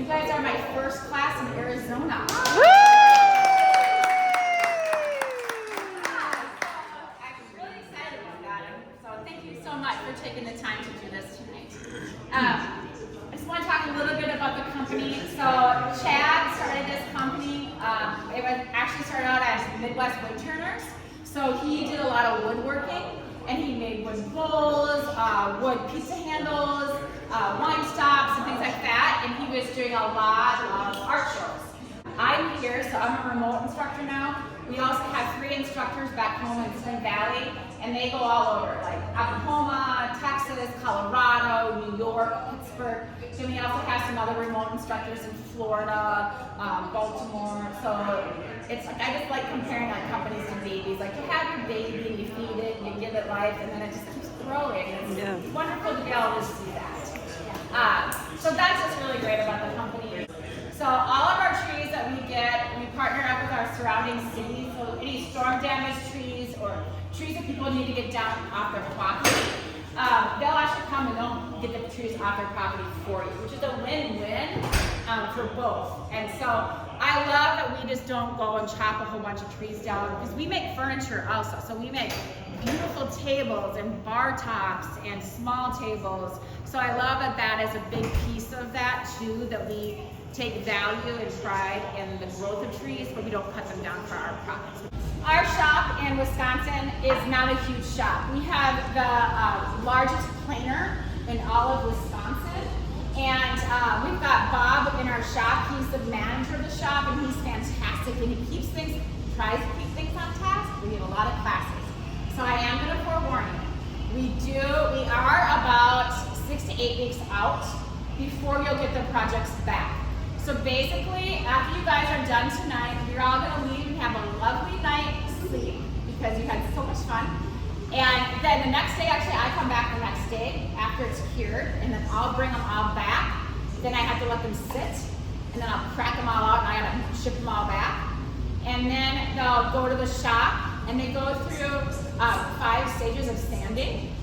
guys are my first class in Arizona. Woo! Taking the time to do this tonight. I just want to talk a little bit about the company. So Chad started this company. It was actually started out as Midwest Woodturners. So he did a lot of woodworking, and he made wood bowls, wood pizza handles, wine stops, and things like that. And he was doing a lot of art shows. I'm here, so I'm a remote instructor now. We also have 3 instructors back home in Spring Valley, and they go all over, like Oklahoma, Texas, Colorado, New York, Pittsburgh. Then we also have some other remote instructors in Florida, Baltimore. So it's like, I just like comparing like companies to babies. Like you have your baby, and you feed it, you give it life, and then it just keeps growing. It's wonderful to be able to see that. So that's what's really great about the company. So all of our trees that we get, we partner up with our surrounding cities. So any storm damaged trees or trees that people need to get down off their property, they'll actually come and they'll get the trees off their property for you, which is a win-win for both. And so I love that we just don't go and chop a whole bunch of trees down, because we make furniture also. So we make beautiful tables and bar tops and small tables. So I love that that is a big piece of that too, that we take value and pride in the growth of trees, but we don't cut them down for our profits. Our shop in Wisconsin is not a huge shop. We have the largest planer in all of Wisconsin, and we've got Bob in our shop. He's the manager of the shop, and he's fantastic, and he keeps things, tries to keep things on task. We have a lot of classes. So I am going to forewarn you. We are about 6 to 8 weeks out before you'll get the projects back. So basically, after you guys are done tonight, you're all gonna leave and have a lovely night's sleep because you had so much fun. And then the next day, actually I come back the next day after it's cured, and then I'll bring them all back. Then I have to let them sit, and then I'll crack them all out, and I gotta ship them all back. And then they'll go to the shop, and they go through 5 stages of sanding.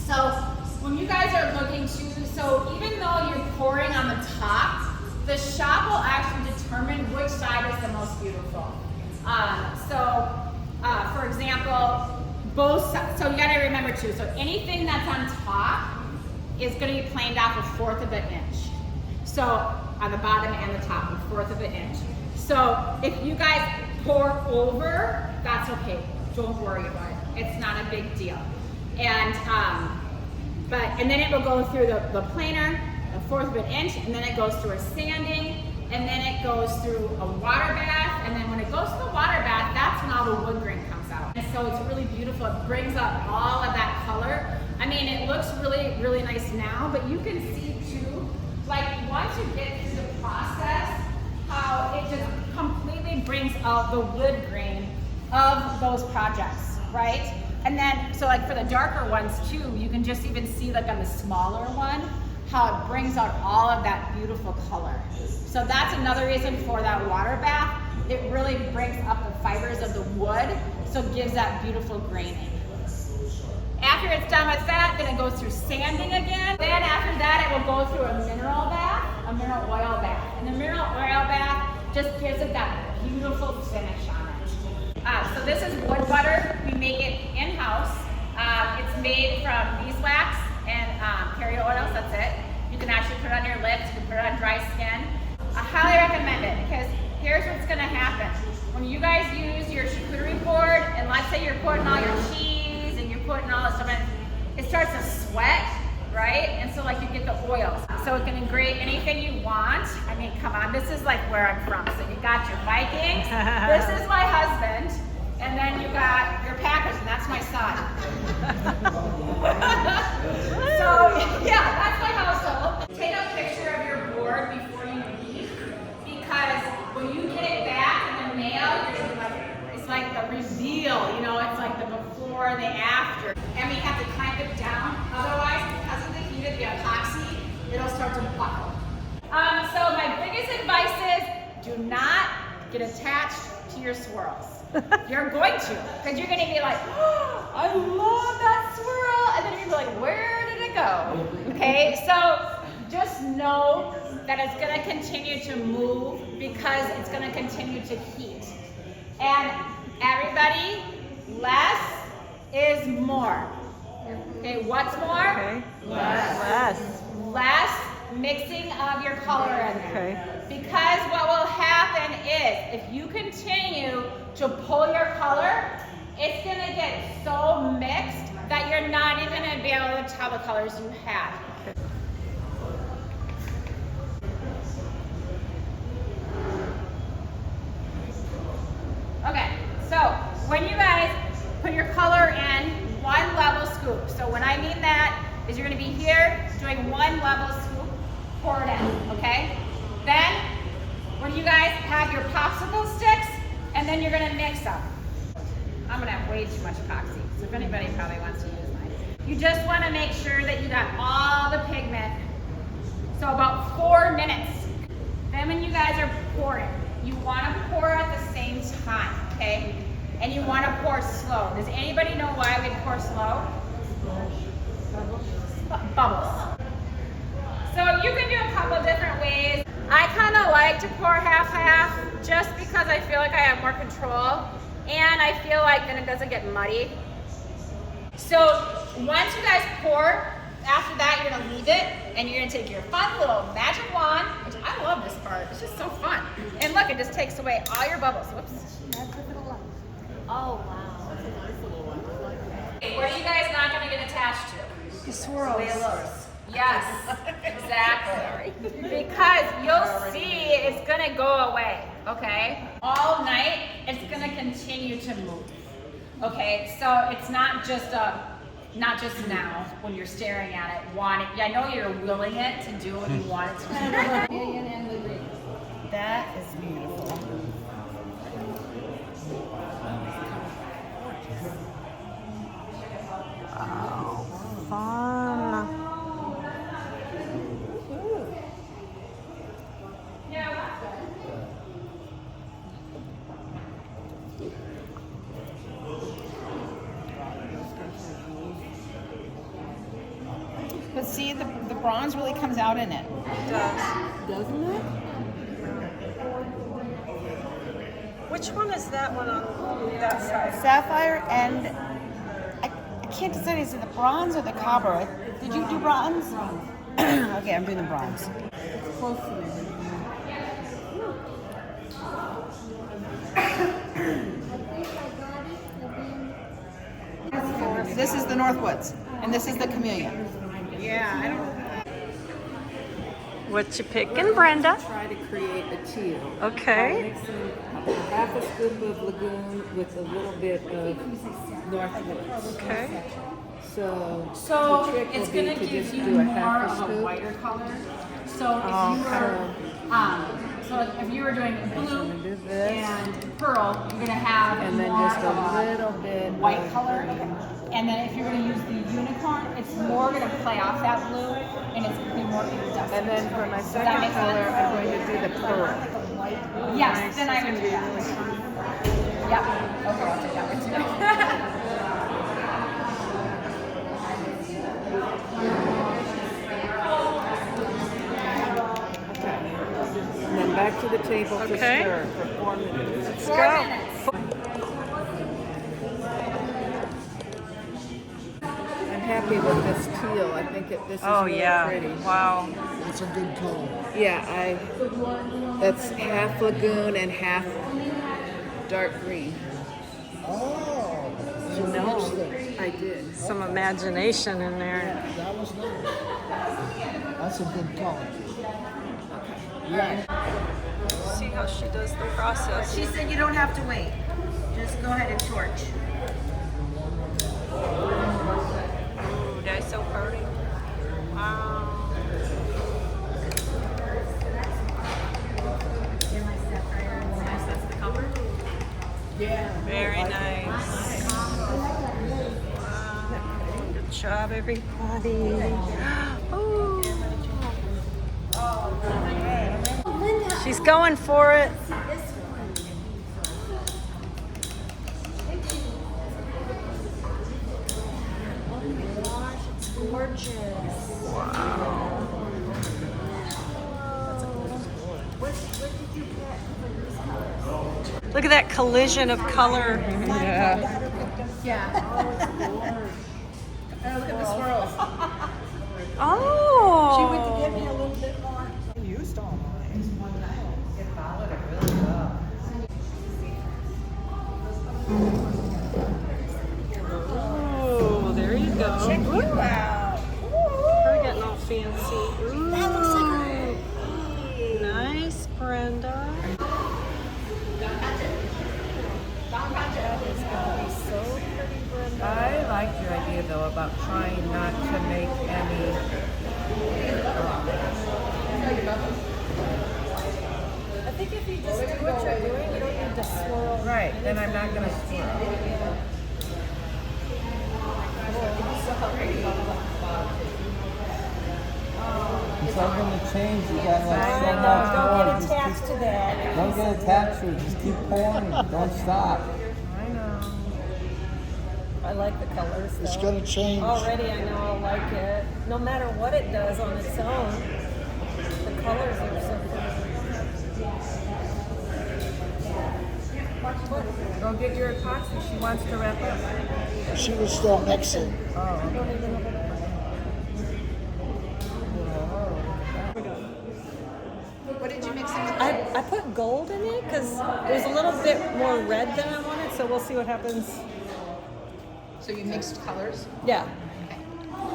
So when you guys are looking to, so even though you're pouring on the top, the shop will actually determine which side is the most beautiful. For example, both sides, so you gotta remember too, so anything that's on top is gonna be planed off 1/4 of an inch. So on the bottom and the top, 1/4 of an inch. So if you guys pour over, that's okay. Don't worry about it. It's not a big deal. And then it will go through the planer, 1/4 of an inch, and then it goes through a sanding, and then it goes through a water bath, and then when it goes through the water bath, that's when all the wood grain comes out. And so it's really beautiful. It brings up all of that color. I mean, it looks really, really nice now, but you can see too, like once you get through the process, how it just completely brings out the wood grain of those projects, right? And then, so like for the darker ones too, you can just even see like on the smaller one, how it brings out all of that beautiful color. So that's another reason for that water bath. It really brings up the fibers of the wood, so it gives that beautiful graining. After it's done with that, then it goes through sanding again. Then after that, it will go through a mineral bath, a mineral oil bath. And the mineral oil bath just gives it that beautiful finish on it. So this is wood butter. We make it in-house. It's made from beeswax and carrier oils, that's it. You can actually put it on your lips, you can put it on dry skin. I highly recommend it, because here's what's gonna happen. When you guys use your charcuterie board, and let's say you're putting all your cheese and you're putting all this stuff in, it starts to sweat, right? And so like you get the oils. So it can engrave anything you want. I mean, come on, this is like where I'm from. So you got your Vikings, this is my husband, and then you got your Packers, and that's my son. So yeah, that's my household. Take a picture of your board before you leave, because when you get it back in the mail, you're gonna be like, it's like the reveal, you know, it's like the before and the after. And we have to clamp it down, otherwise because of the heat of the epoxy, it'll start to buckle. So my biggest advice is, do not get attached to your swirls. You're going to, because you're going to be like, oh, I love that swirl, and then you're going to be like, where did it go? Okay, so just know that it's going to continue to move because it's going to continue to heat. And everybody, less is more. Okay, what's more? Okay. Less. Less mixing of your color in there. Okay. Because what will happen is, if you continue to pull your color, it's going to get so mixed that you're not even going to be able to tell the colors you have. Okay, so when you guys put your color in one level scoop, so when I mean that is you're going to be here doing one level scoop, pour it in, okay? Then when you guys have your popsicle sticks, and then you're going to mix them. I'm going to have way too much epoxy, so if anybody probably wants to use mine. You just want to make sure that you got all the pigment, so about 4 minutes. Then when you guys are pouring, you want to pour at the same time, okay? And you want to pour slow. Does anybody know why we pour slow? Bubbles. So you can do a couple different ways. I kind of like to pour half-half just because I feel like I have more control and I feel like then it doesn't get muddy. So once you guys pour, after that you're going to leave it and you're going to take your fun little magic wand, which I love this part, it's just so fun. And look, it just takes away all your bubbles. Whoops. Oh, wow. That's a nice little one. I like that. Okay, what are you guys not going to get attached to? The swirls. The way it looks. Yes, exactly. Because you'll see it's going to go away, okay? All night, it's going to continue to move. Okay, so it's not just now when you're staring at it, I know you're willing it to do what you want it to do. That is beautiful. Wow, fun. But see, the bronze really comes out in it. It does. Doesn't it? Which one is that one on that side? Sapphire and I can't decide, is it the bronze or the copper? Did you do bronze? Okay, I'm doing the bronze. It's close to me. This is the Northwoods, and this is the Chameleon. Yeah, I don't. What you picking, Brenda? Try to create a teal. Okay. By mixing half a scoop of lagoon with a little bit of Northwoods. Okay. So So the trick it's will be going to to give just you do a more half a of a scoop. whiter color. So if you were doing blue gonna do this. and pearl, you're going to have And then more just of a little bit white of color. green. And then if you're going to use the unicorn, it's more going to play off that blue and it's going to be more iridescent. And then for my Does that second make color, sense? I'm going to do the pearl. Yes, then I would do that. Yep. Okay, I'll take that one too. And then back to the table to Okay. stir for 4 minutes. Let's 4 go. minutes. I'm happy with this teal. I think this is Oh really yeah. pretty. Wow. It's a good color. Yeah, that's half lagoon and half dark green. Oh, so No. mix those. I did. Some imagination in there. That was nice. That's a good color. Yeah. See how she does the process. She said you don't have to wait. Just go ahead and torch. Ooh, that's so pretty. Wow. That's the color. Very nice. Wow. Good job, everybody. Ooh. She's going for it. Gorgeous. Wow. Look at that collision of color. Yeah. Oh, look at the swirls. Oh. She went to give me a little bit more. I used all mine. Oh, there you go. Check you out. We're getting all fancy. Ooh. That looks like Nice, Brenda. I liked your idea though about trying not to make any. I think if you just do what you're doing, you don't need to swirl. Right, then I'm not gonna swirl. It's not gonna change. You got like so Don't much more. get Just attached to that. don't get attached to it. Just keep pouring. Don't stop. I know. I like the colors though. It's gonna change. Already I know I'll like it. No matter what it does on its own, the colors are so pretty. Go get your epoxy. She wants to wrap up. She was still mixing. What did you mix in with? I put gold in it because it was a little bit more red than I wanted, so we'll see what happens. So you mixed colors? Yeah.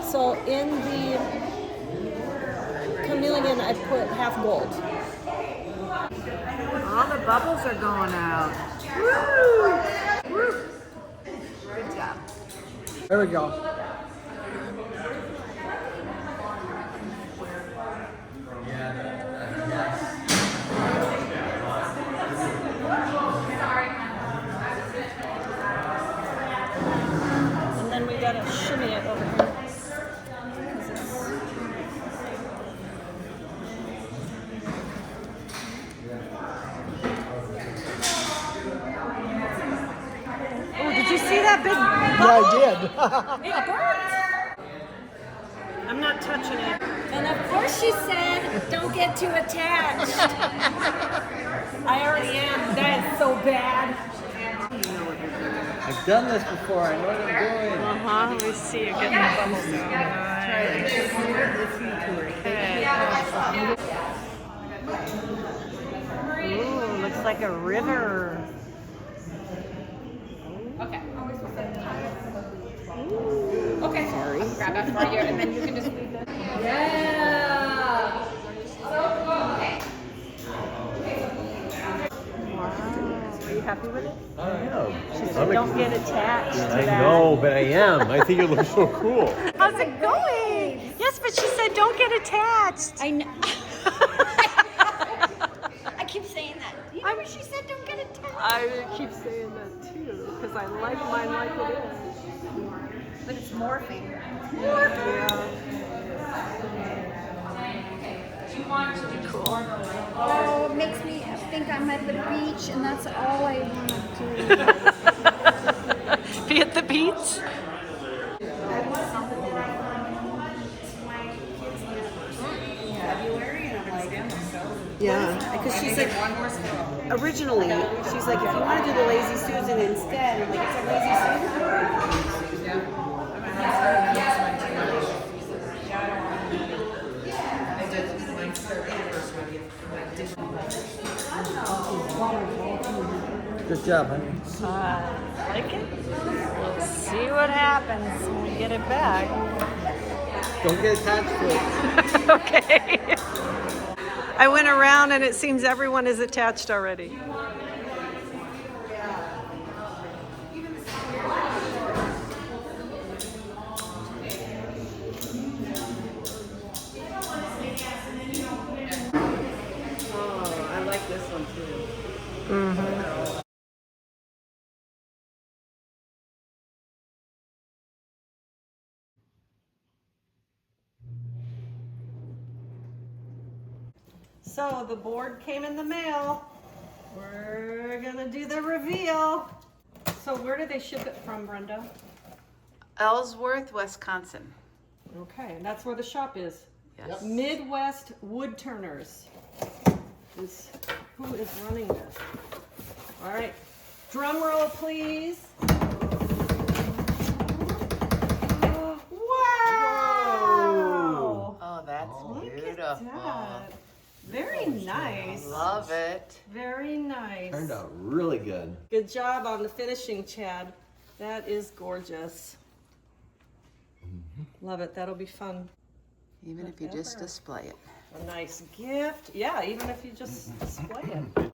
So in the chameleon, I put half gold. All the bubbles are going out. Woo! Woo! Good job. There we go. And then we gotta shimmy it over here. Oh, did you see that big Yeah, bubble? I did. It burnt. I'm not touching it. And of course she said, don't get too attached. I already am. That is so bad. I've done this before. I know what I'm doing. Uh-huh. Let me see. You're getting the bubbles out. Ooh, looks like a river. Okay. Okay. Sorry. I'll grab that for you, and then you can just leave it. Yeah. So cool. Okay. Are you happy with it? I am. She said, don't get attached to I that. know, but I am. I think it looks so cool. How's it going? Yes, but she said don't get attached. I know. I keep saying that. You know what she said? Don't get attached. I keep saying that too, because I like mine like it is. But it's morphing. Yeah. Oh, it makes me think I'm at the beach, and that's all I want to do. Be at the beach? Yeah, because she's like, originally, she's like, if you want to do the Lazy Susan instead, I'm like, it's a Lazy Susan. Good job, honey. Like it? We'll see what happens when we get it back. Don't get attached to it. Okay. I went around and it seems everyone is attached already. Oh, I like this one too. Mm-hmm. So the board came in the mail. We're gonna do the reveal. So where do they ship it from, Brenda? Ellsworth, Wisconsin. Okay, and that's where the shop is. Yes. Midwest Woodturners is who is running this. All right. Drum roll, please. Wow! Oh, that's Look at beautiful. that. Very nice. Love it. Very nice. Turned out really good. Good job on the finishing, Chad. That is gorgeous. Love it. That'll be fun. Even if you just display it. A nice gift. Yeah, even if you just display it.